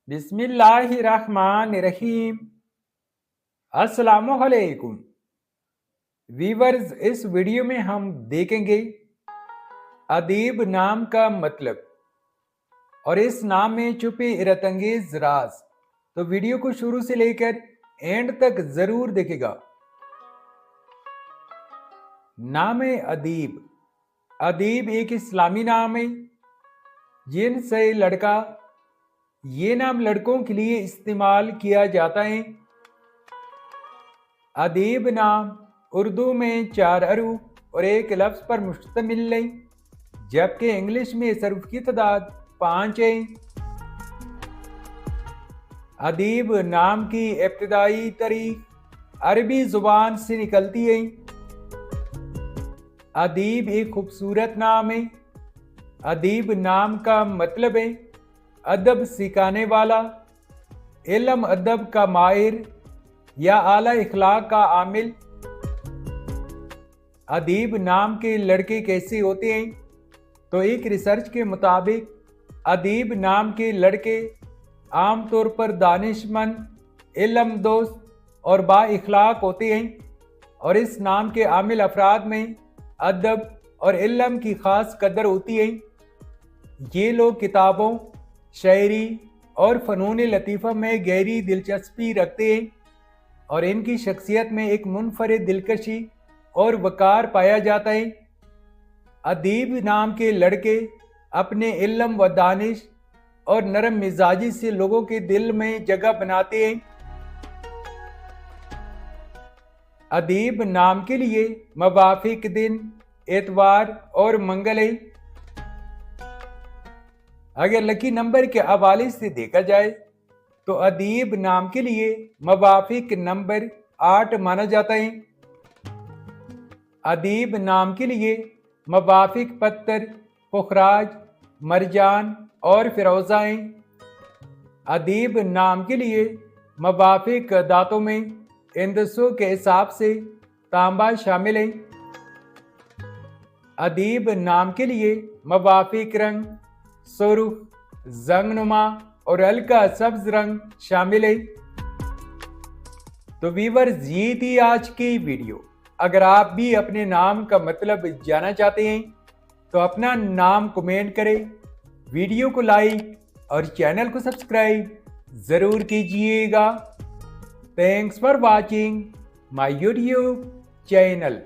बिस्मिल्लाहिर्रहमानिर्रहीम। अस्सलामुअलैकुम वीवर्स, इस वीडियो में हम देखेंगे अदीब नाम का मतलब और इस नाम में छुपे हैरतअंगेज राज। तो वीडियो को शुरू से लेकर एंड तक जरूर देखेगा। नाम है अदीब। अदीब एक इस्लामी नाम है। जिन से लड़का, ये नाम लड़कों के लिए इस्तेमाल किया जाता है। अदीब नाम उर्दू में 4 हरूफ और एक लफ्ज़ पर मुश्तमिल है, जबकि इंग्लिश में इस हरूफ की तादाद 5 है। अदीब नाम की इब्तिदाई तारीख अरबी ज़ुबान से निकलती है। अदीब एक खूबसूरत नाम है। अदीब नाम का मतलब है अदब सिखाने वाला, इल्म अदब का माहिर या आला इखलाक का आमिल। अदीब नाम के लड़के कैसे होते हैं? तो एक रिसर्च के मुताबिक अदीब नाम के लड़के आमतौर पर दानिशमंद, इल्म दोस्त और बा इखलाक होते हैं और इस नाम के आमिल अफराद में अदब और इल्म की ख़ास कदर होती है। ये लोग किताबों, शायरी और फ़नून लतीफ़ा में गहरी दिलचस्पी रखते हैं और इनकी शख्सियत में एक मुनफरिद दिलकशी और वक़ार पाया जाता है। अदीब नाम के लड़के अपने इल्म व दानिश और नरम मिजाजी से लोगों के दिल में जगह बनाते हैं। अदीब नाम के लिए मवाफिक दिन एतवार और मंगल है। अगर लकी नंबर के हवाले से देखा जाए तो अदीब नाम के लिए मवाफिक नंबर 8 माना जाता है। अदीब नाम के लिए मवाफिक पत्थर पुखराज, मरजान और फिरोजा हैं। अदीब नाम के लिए मवाफिक दातों में इंदसों के हिसाब से तांबा शामिल है। अदीब नाम के लिए मवाफिक रंग सुर्ख, जंगनुमा और हल्का सब्ज रंग शामिल है। तो व्यूअर्स, ये थी आज की वीडियो। अगर आप भी अपने नाम का मतलब जानना चाहते हैं तो अपना नाम कमेंट करें, वीडियो को लाइक और चैनल को सब्सक्राइब ज़रूर कीजिएगा। Thanks for watching my YouTube channel.